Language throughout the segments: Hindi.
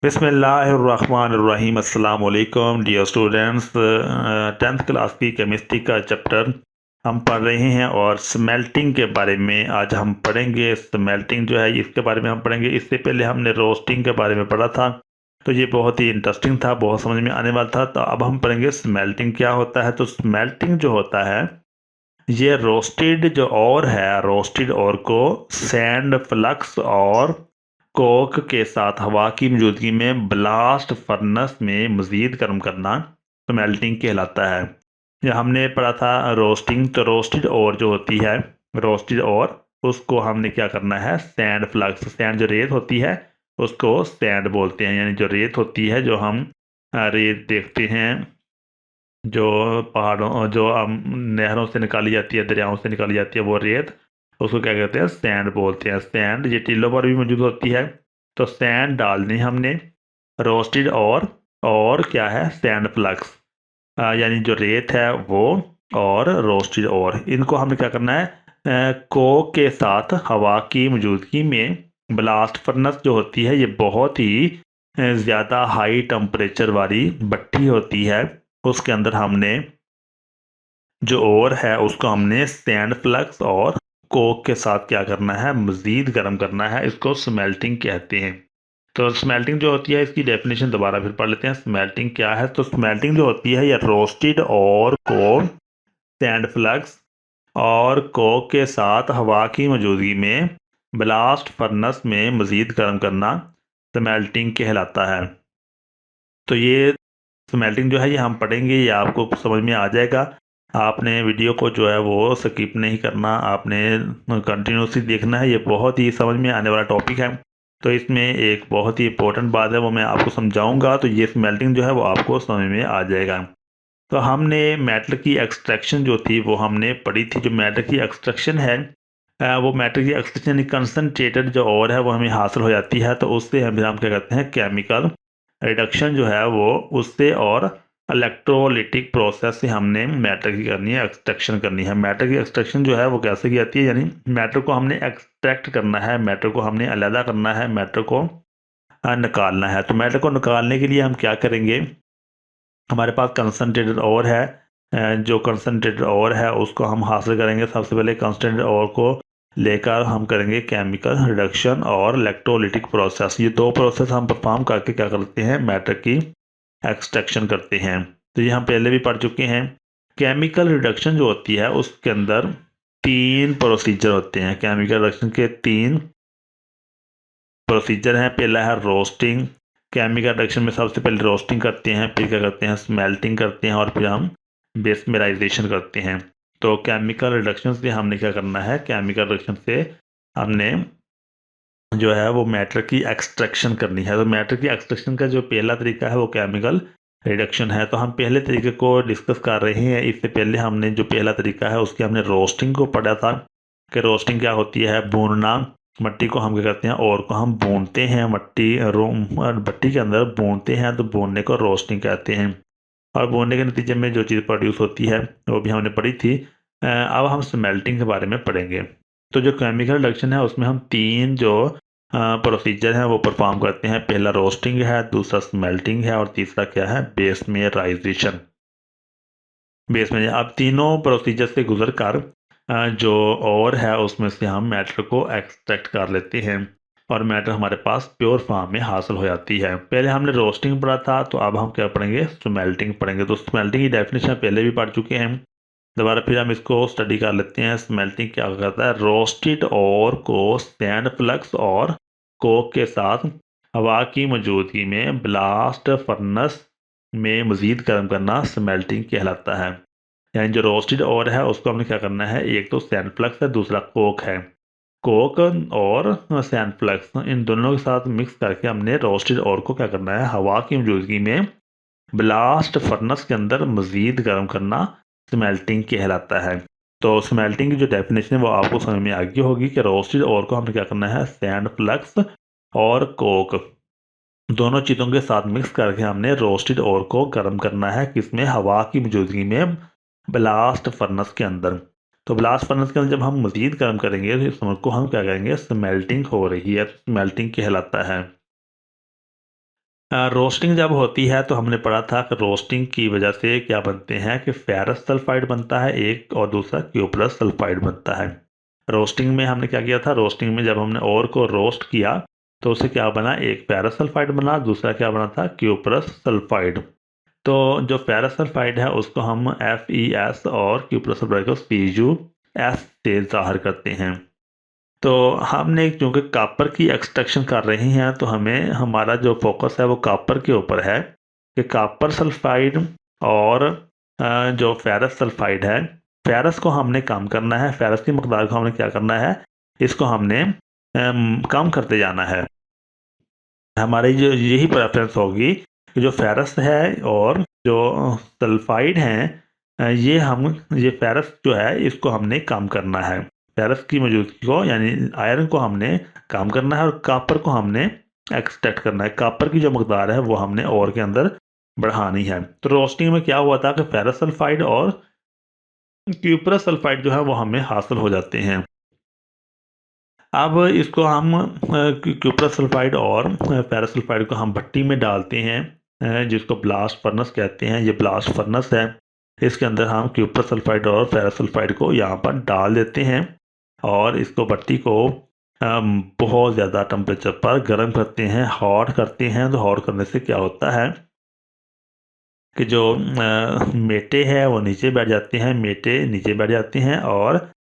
बिस्मिल्लाहिर्रहमानिर्रहीम। अस्सलाम वालेकुम डियर स्टूडेंट्स। 10th क्लास की केमिस्ट्री का चैप्टर हम पढ़ रहे हैं और स्मेल्टिंग के बारे में आज हम पढ़ेंगे। स्मेल्टिंग जो है इसके बारे में हम पढ़ेंगे। इससे पहले हमने रोस्टिंग के बारे में पढ़ा था, तो ये बहुत ही इंटरेस्टिंग था, बहुत समझ में आने वाला था। तो अब हम पढ़ेंगे स्मेल्टिंग क्या होता है। तो स्मेल्टिंग जो होता है ये रोस्टेड जो और है, रोस्टेड और को सैंड फ्लक्स और कोक के साथ हवा की मौजूदगी में ब्लास्ट फर्नेस में मज़ीद गर्म करना स्मेल्टिंग कहलाता है। यह हमने पढ़ा था रोस्टिंग। तो रोस्टेड और जो होती है, रोस्टेड और उसको हमने क्या करना है, सैंड फ्लक्स, सैंड जो रेत होती है उसको सैंड बोलते हैं। यानी जो रेत होती है, जो हम रेत देखते हैं जो पहाड़ों, जो नहरों से निकाली जाती है, दरियाओं से निकाली जाती है, वो रेत, उसको क्या कहते हैं, सैंड बोलते हैं। सैंड ये टीलों पर भी मौजूद होती है। तो सैंड डालनी हमने, रोस्टेड और क्या है, सैंड फ्लक्स, यानी जो रेत है वो, और रोस्टेड और, इनको हमने क्या करना है, कोक के साथ हवा की मौजूदगी में ब्लास्ट फर्नेस जो होती है, ये बहुत ही ज़्यादा हाई टेम्परेचर वाली भट्टी होती है। उसके अंदर हमने जो और है उसको हमने सैंड फ्लक्स और कोक के साथ क्या करना है, मज़ीद गर्म करना है। इसको स्मेल्टिंग कहते हैं। तो स्मेल्टिंग जो होती है, इसकी डेफिनेशन दोबारा फिर पढ़ लेते हैं। स्मेल्टिंग क्या है। तो स्मेल्टिंग जो होती है, यह रोस्टेड और को सैंड फ्लक्स और कोक के साथ हवा की मौजूदगी में ब्लास्ट फर्नेस में मज़ीद गर्म करना स्मेल्टिंग कहलाता है। तो ये स्मेल्टिंग जो है ये हम पढ़ेंगे, ये आपको समझ में आ जाएगा। आपने वीडियो को जो है वो स्किप नहीं करना, आपने कंटिन्यूसली देखना है। ये बहुत ही समझ में आने वाला टॉपिक है। तो इसमें एक बहुत ही इंपॉर्टेंट बात है, वो मैं आपको समझाऊंगा। तो ये स्मेल्टिंग जो है वो आपको समझ में आ जाएगा। तो हमने मेटल की एक्सट्रैक्शन जो थी वो हमने पढ़ी थी। जो मेटल की एक्सट्रैक्शन है, वो मेटल की एक्सट्रैक्शन यानी कंसनट्रेटेड जो और है वो हमें हासिल हो जाती है। तो उससे हम क्या करते हैं, केमिकल रिडक्शन जो है वो उससे, और इलेक्ट्रोलिटिक प्रोसेस से हमने मैटर की करनी है, एक्सट्रैक्शन करनी है। मैटर की एक्सट्रैक्शन जो है वो कैसे की जाती है, यानी मैटर को हमने एक्सट्रैक्ट करना है, मैटर को हमने अलहदा करना है, मैटर को निकालना है। तो मैटर को निकालने के लिए हम क्या करेंगे, हमारे पास कंसनट्रेटेड और है, जो कंसनट्रेटेड और है उसको हम हासिल करेंगे। सबसे पहले कंसनट्रेटेड और को लेकर हम करेंगे केमिकल रिडक्शन और इलेक्ट्रोलिटिक प्रोसेस। ये दो प्रोसेस हम परफॉर्म करके क्या करते हैं, मैटर की एक्सट्रैक्शन करते हैं। तो ये हम पहले भी पढ़ चुके हैं। केमिकल रिडक्शन जो होती है उसके अंदर 3 प्रोसीजर होते हैं। केमिकल रिडक्शन के 3 प्रोसीजर हैं। पहला है रोस्टिंग। केमिकल रिडक्शन में सबसे पहले रोस्टिंग करते हैं, फिर क्या करते हैं, स्मेल्टिंग करते हैं, और फिर हम बेसमेराइजेशन करते हैं। तो केमिकल रिडक्शन से हमने क्या करना है, केमिकल रिडक्शन से हमने जो है वो मैटर की एक्सट्रैक्शन करनी है। तो मैटर की एक्सट्रैक्शन का जो पहला तरीका है वो केमिकल रिडक्शन है। तो हम पहले तरीके को डिस्कस कर रहे हैं। इससे पहले हमने जो पहला तरीका है उसकी हमने रोस्टिंग को पढ़ा था कि रोस्टिंग क्या होती है, भूनना। मट्टी को हम क्या करते हैं, और को हम भूनते हैं, भट्टी के अंदर भूनते हैं, तो भूनने को रोस्टिंग कहते हैं। और भूनने के नतीजे में जो चीज़ प्रोड्यूस होती है वो भी हमने पढ़ी थी। अब हम स्मेल्टिंग के बारे में पढ़ेंगे। तो जो केमिकल रिडक्शन है उसमें हम 3 जो प्रोसीजर है वो परफॉर्म करते हैं। पहला रोस्टिंग है, दूसरा स्मेल्टिंग है, और तीसरा क्या है, बेसमेराइजेशन। बेसमेर, अब तीनों प्रोसीजर से गुजर कर जो और है उसमें से हम मैटर को एक्सट्रैक्ट कर लेते हैं, और मैटर हमारे पास प्योर फॉर्म में हासिल हो जाती है। पहले हमने रोस्टिंग पढ़ा था, तो अब हम क्या पढ़ेंगे, स्मेल्टिंग पढ़ेंगे। तो स्मेल्टिंग की डेफिनेशन पहले भी पढ़ चुके हैं, दोबारा फिर हम इसको स्टडी कर लेते हैं। स्मेल्टिंग क्या करता है, रोस्टेड और को सैंड फ्लक्स और कोक के साथ हवा की मौजूदगी में ब्लास्ट फर्नेस में मज़ीद गर्म करना स्मेल्टिंग कहलाता है। यानी जो रोस्टेड और है उसको हमने क्या करना है, एक तो सैंड फ्लक्स है, दूसरा कोक है। कोक और सैंड फ्लक्स, इन दोनों के साथ मिक्स करके हमने रोस्टेड और को क्या करना है, हवा की मौजूदगी में ब्लास्ट फर्नेस के अंदर मज़ीद गर्म करना स्मेल्टिंग कहलाता है। तो स्मेल्टिंग की जो डेफिनेशन है वो आपको समझ में आ गई होगी कि रोस्टेड और को हमने क्या करना है, सैंड फ्लक्स और कोक दोनों चीज़ों के साथ मिक्स करके हमने रोस्टेड और को गर्म करना है, किसमें, हवा की मौजूदगी में ब्लास्ट फर्नेस के अंदर। तो ब्लास्ट फर्नेस के अंदर जब हम मज़ीद गर्म करेंगे तो इस समझ को हम क्या करेंगे, स्मेल्टिंग हो रही है, स्मेल्टिंग कहलाता है। रोस्टिंग जब होती है तो हमने पढ़ा था कि रोस्टिंग की वजह से क्या बनते हैं कि फेरस सल्फाइड बनता है एक, और दूसरा क्यूप्रस सल्फाइड बनता है। रोस्टिंग में हमने क्या किया था, रोस्टिंग में जब हमने ओर को रोस्ट किया तो उससे क्या बना, एक फेरस सल्फाइड बना, दूसरा क्या बना था, क्यूप्रस सल्फाइड। तो जो फेरस सल्फाइड है उसको हम FeS और क्यूप्रस सल्फाइड को CuS से ज़ाहिर करते हैं। तो हमने चूँकि कॉपर की एक्सट्रैक्शन कर रहे हैं तो हमें हमारा जो फोकस है वो कॉपर के ऊपर है कि कॉपर सल्फाइड और जो फेरस सल्फाइड है, फेरस को हमने कम करना है, फेरस की मकदार को हमने क्या करना है, इसको हमने कम करते जाना है। हमारी जो यही प्रेफरेंस होगी कि जो फेरस है और जो सल्फाइड हैं ये फेरस जो है इसको हमने कम करना है, फेरस की मौजूदगी को यानी आयरन को हमने कम करना है और कॉपर को हमने एक्सट्रैक्ट करना है। कॉपर की जो मकदार है वो हमने और के अंदर बढ़ानी है। तो रोस्टिंग में क्या हुआ था कि फेरस सल्फाइड और क्यूप्रस सल्फाइड जो है वो हमें हासिल हो जाते हैं। अब इसको हम क्यूप्रस सल्फाइड और फेरस सल्फाइड को हम भट्टी में डालते हैं, जिसको ब्लास्ट फर्नेस कहते हैं। ये ब्लास्ट फर्नेस है, इसके अंदर हम क्यूप्रस सल्फाइड और फेरस सल्फाइड को यहाँ पर डाल देते हैं और इसको भट्टी को बहुत ज़्यादा टेम्परेचर पर गर्म करते हैं, हॉट करते हैं। तो हॉट करने से क्या होता है कि जो मेटे है वो नीचे बैठ जाते हैं, मेटे नीचे बैठ जाते हैं और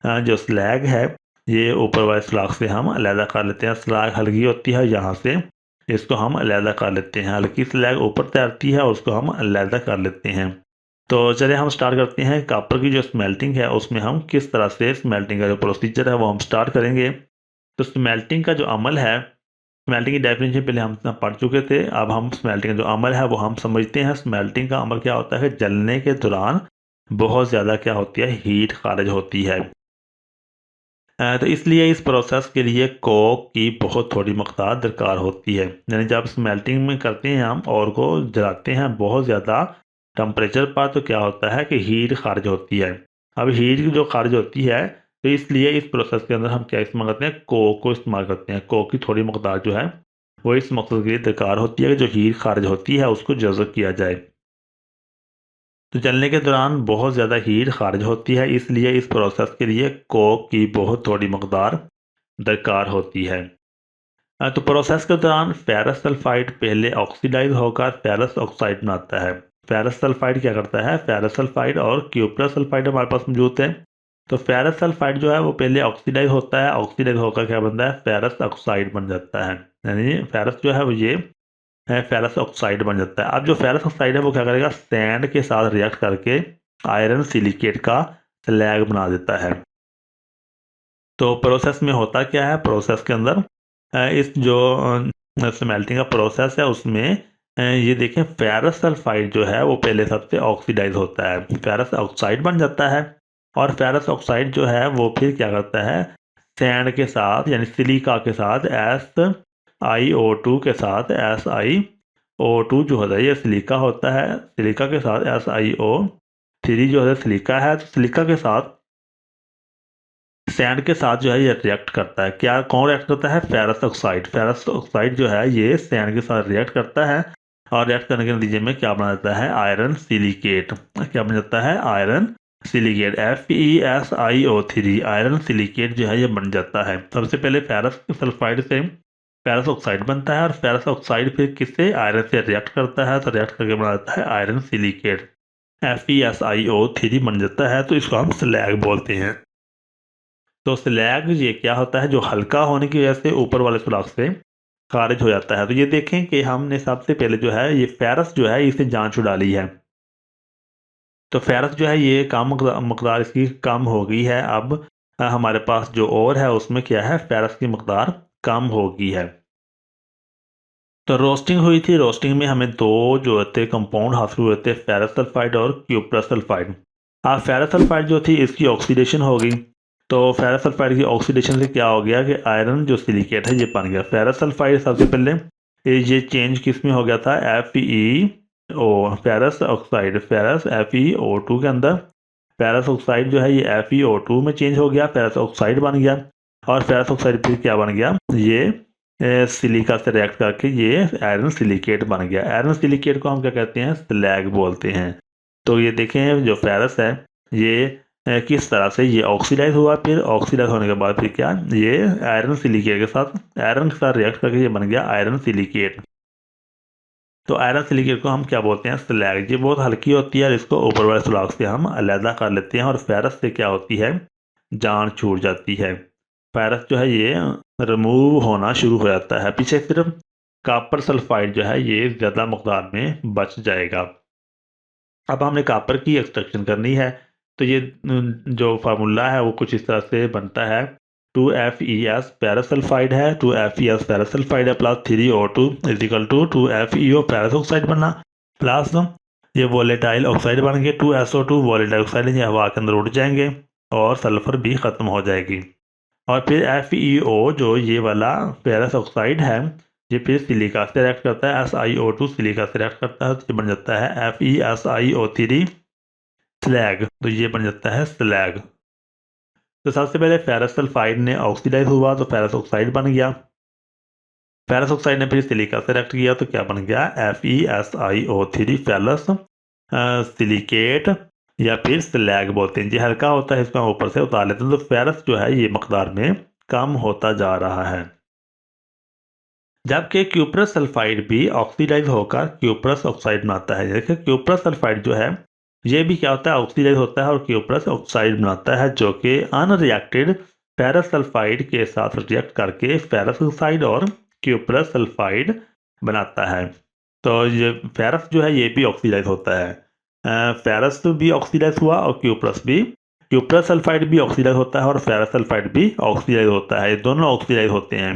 जो स्लैग है ये ऊपर वाले स्लैग से हम अलहदा कर लेते हैं। स्लैग हल्की होती है, यहाँ से इसको हम अलहदा कर लेते हैं। हल्की स्लैग ऊपर तैरती है और उसको हम अलहदा कर लेते हैं। तो चलिए हम स्टार्ट करते हैं। कॉपर की जो स्मेल्टिंग है उसमें हम किस तरह से स्मेल्टिंग का जो प्रोसीजर है वो हम स्टार्ट करेंगे। तो स्मेल्टिंग का जो अमल है, स्मेल्टिंग की डेफिनेशन पहले हम पढ़ चुके थे, अब हम स्मेल्टिंग का जो अमल है वो हम समझते हैं। स्मेल्टिंग का अमल क्या होता है, जलने के दौरान बहुत ज़्यादा क्या होती है, हीट खारिज होती है। तो इसलिए इस प्रोसेस के लिए कोक की बहुत थोड़ी मकदार दरकार होती है। यानी जब स्मेल्टिंग में करते हैं हम और को जलाते हैं बहुत ज़्यादा टेम्परेचर पर, तो क्या होता है कि हीट खारिज होती है। अब हीट जो खारिज होती है तो इसलिए इस प्रोसेस के अंदर हम क्या इस्तेमाल करते हैं, कोक को इस्तेमाल करते हैं। कोक की थोड़ी मकदार जो है वो इस मकसद के लिए दरकार होती है कि जो हीट खारिज होती है उसको जज़ब किया जाए। तो जलने के दौरान बहुत ज़्यादा हीट खारिज होती है, इसलिए इस प्रोसेस के लिए कोक की बहुत थोड़ी मकदार दरकार होती है। तो प्रोसेस के दौरान फेरस सल्फाइड पहले ऑक्सीडाइज होकर फेरस ऑक्साइड बनाता है। फेरस सल्फाइड क्या करता है, फेरस सल्फाइड और क्यूप्रस सल्फाइड हमारे पास मौजूद है। तो फेरस सल्फाइड जो है वो पहले ऑक्सीडाइज होता है, ऑक्सीडाइज होकर क्या बनता है, फेरस ऑक्साइड बन जाता है। यानी फेरस जो है वो ये फेरस ऑक्साइड बन जाता है। अब जो फेरस ऑक्साइड है वो क्या करेगा, सैंड के साथ रिएक्ट करके आयरन सिलिकेट का स्लैग बना देता है। तो प्रोसेस में होता क्या है, प्रोसेस के अंदर इस जो स्मेल्टिंग का प्रोसेस है उसमें ये देखें फेरस सल्फाइड जो है वो पहले सबसे ऑक्सीडाइज होता है, फेरस ऑक्साइड बन जाता है। और फेरस ऑक्साइड जो है वो फिर क्या करता है, सैंड के साथ यानी सिलिका के साथ SiO2 के साथ SiO2 जो होता है ये सिलिका होता है, सिलिका के साथ SiO3 जो है सिलिका है, तो सिलिका के साथ सैंड के साथ जो है ये रिएक्ट करता है। क्या कौन रिएक्ट करता है, फेरस ऑक्साइड। फेरस ऑक्साइड जो है ये सैंड के साथ रिएक्ट करता है और रिएक्ट करने के नतीजे में क्या बना जाता है, आयरन सिलिकेट। क्या बन जाता है, iron silicate, FeSiO3 iron silicate जो है ये बन जाता है। सबसे पहले फेरस सल्फाइड से फेरस ऑक्साइड बनता है और फेरस ऑक्साइड फिर किससे, आयरन से रिएक्ट करता है, तो रिएक्ट करके बना जाता है आयरन सिलिकेट, FeSiO3 बन जाता है। तो इसको हम स्लैग बोलते हैं। तो स्लैग ये क्या होता है, जो हल्का होने की वजह से ऊपर वाले सुराख से खारिज हो जाता है। तो ये देखें कि हमने सबसे पहले जो है ये फेरस जो है इसे जान छुड़ा ली है। तो फेरस जो है ये कम मकदार इसकी कम हो गई है। अब हमारे पास जो और है उसमें क्या है, फेरस की मकदार कम हो गई है। तो रोस्टिंग हुई थी, रोस्टिंग में हमें दो जो होते कंपाउंड हासिल हुए थे, फेरस सल्फाइड और क्यूप्रस सल्फाइड। अब फेरस सल्फाइड जो थी इसकी ऑक्सीडेशन हो गई। तो फेरस सल्फाइड की ऑक्सीडेशन से क्या हो गया कि आयरन जो सिलिकेट है ये बन गया। फेरस सल्फाइड सबसे पहले ये चेंज किस में हो गया था, FeO ferrous oxide, ferrous FeO2 के अंदर फेरस ऑक्साइड जो है ये FeO2 में चेंज हो गया, फेरस ऑक्साइड बन गया। और फेरस ऑक्साइड फिर क्या बन गया, ये सिलिका से रिएक्ट करके ये आयरन सिलिकेट बन गया। आयरन सिलिकेट को हम क्या कहते हैं, स्लैग बोलते हैं। तो ये देखें जो फेरस है ये किस तरह से ये ऑक्सीडाइज हुआ, फिर ऑक्सीडाइज होने के बाद फिर क्या, ये आयरन सिलिकेट के साथ आयरन के साथ रिएक्ट करके ये बन गया आयरन सिलिकेट। तो आयरन सिलिकेट को हम क्या बोलते हैं, स्लैग। ये बहुत हल्की होती है और इसको ऊपर वाले सुराख से हम अलहदा कर लेते हैं और फेरस से क्या होती है, जान छूट जाती है। फेरस जो है ये रिमूव होना शुरू हो जाता है, पीछे सिर्फ कापर सल्फाइड जो है ये ज़्यादा मकदार में बच जाएगा। अब हमने कापर की एक्सट्रैक्शन करनी है, तो ये जो फार्मूला है वो कुछ इस तरह से बनता है। 2FeS पैरासल्फाइड है, 2FeS पैरासल्फाइड है plus 3O2 is equal to 2FeO ferrous oxide बनना प्लस ये वोलेटाइल ऑक्साइड बन गए 2SO2 वोलेटाइल ऑक्साइड, ये हवा के अंदर उड़ जाएंगे और सल्फर भी ख़त्म हो जाएगी। और फिर FeO जो ये वाला पैरस ऑक्साइड है ये फिर सिलिका से रिएक्ट करता है, SiO2 सिलिका से रिएक्ट करता है, तो ये बन जाता है FeSiO3 स्लैग, तो ये बन जाता है स्लैग। तो सबसे पहले फेरस सल्फाइड ने ऑक्सीडाइज हुआ तो फेरस ऑक्साइड बन गया। फेरस ऑक्साइड ने फिर सिलिका से रिएक्ट किया तो क्या बन गया, FeSiO3 फेरस सिलिकेट या फिर स्लैग बोलते हैं। ये हल्का होता है, इसको हम ऊपर से उतार लेते हैं। तो फेरस जो है ये मकदार में कम होता जा रहा है, जबकि क्यूप्रस सल्फाइड भी ऑक्सीडाइज होकर क्यूप्रस ऑक्साइड बनाता है। देखिए क्यूप्रस सल्फाइड जो है ये भी क्या होता है, ऑक्सीडाइज होता है और क्यूप्रस ऑक्साइड बनाता है, जो कि अनरिएक्टेड फेरस सल्फाइड के साथ रिएक्ट करके फेरस ऑक्साइड और क्यूप्रस सल्फाइड बनाता है। तो ये फेरस जो है ये भी ऑक्सीडाइज होता है, फेरस भी ऑक्सीडाइज हुआ और क्यूप्रस सल्फाइड भी ऑक्सीडाइज होता है और फेरस सल्फाइड भी ऑक्सीडाइज होता है, दोनों ऑक्सीडाइज होते हैं।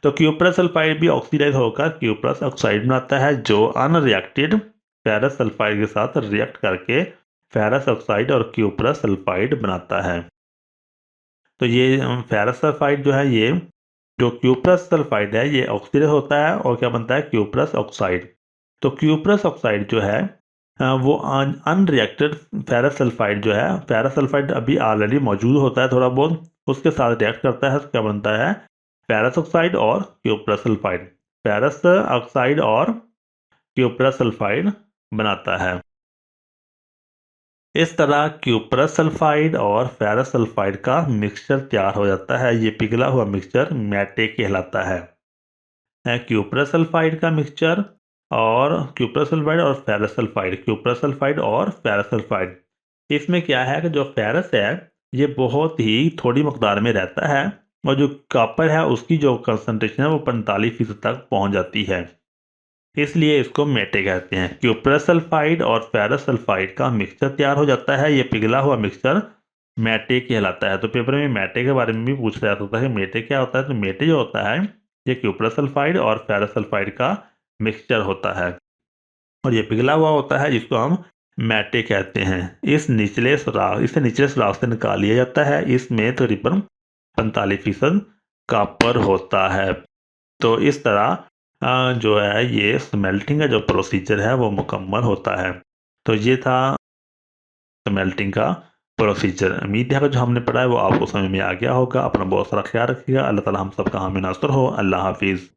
तो क्यूप्रस सल्फाइड भी ऑक्सीडाइज होकर क्यूप्रस ऑक्साइड बनाता है, जो अनरिएक्टेड फेरस सल्फाइड के साथ रिएक्ट करके फेरस ऑक्साइड और क्यूप्रस सल्फाइड बनाता है। तो ये फेरस सल्फाइड जो है ये जो क्यूप्रस सल्फाइड है ये ऑक्सीडाइज होता है और क्या बनता है, क्यूप्रस ऑक्साइड। तो क्यूप्रस ऑक्साइड जो है वो अनरिएक्टेड फेरस सल्फाइड जो है, फेरस सल्फाइड अभी ऑलरेडी मौजूद होता है थोड़ा बहुत, उसके साथ रिएक्ट करता है तो क्या बनता है, फेरस ऑक्साइड और क्यूप्रस सल्फाइड, फेरस ऑक्साइड और क्यूप्रस सल्फाइड बनाता है। इस तरह क्यूप्रस सल्फाइड और फेरस सल्फाइड का मिक्सचर तैयार हो जाता है। ये पिघला हुआ मिक्सचर मैटे कहलाता है। क्यूप्रस सल्फाइड का मिक्सचर और क्यूप्रस सल्फाइड और फेरस सल्फाइड, क्यूप्रस सल्फाइड और फेरस सल्फाइड, इसमें क्या है कि जो फेरस है ये बहुत ही थोड़ी मकदार में रहता है और जो कॉपर है उसकी जो कंसंट्रेशन है वो 45% तक पहुंच जाती है, इसलिए इसको मेटे कहते हैं। क्यूप्रस सल्फाइड और फेरस सल्फाइड का मिक्सचर तैयार हो जाता है, ये पिघला हुआ मिक्सचर मेटे कहलाता है। तो पेपर में मेटे के बारे में भी पूछ रहा होता है, मेटे क्या होता है, तो मेटे जो होता है ये क्यूप्रस सल्फाइड और फेरस सल्फाइड का मिक्सचर होता है और ये पिघला हुआ होता है, जिसको हम मेटे कहते हैं। इसे निचले सुराख से निकाल लिया जाता है, इसमें तकरीबन 45% कॉपर होता है। तो इस तरह जो है ये स्मेल्टिंग का जो प्रोसीजर है वो मुकम्मल होता है। तो ये था स्मेल्टिंग का प्रोसीजर। उम्मीद है कि जो हमने पढ़ा है वो आपको समझ में आ गया होगा। अपना बहुत सारा ख्याल रखिएगा। अल्लाह ताला हम सबका हामी नासर हो। अल्लाह हाफिज़।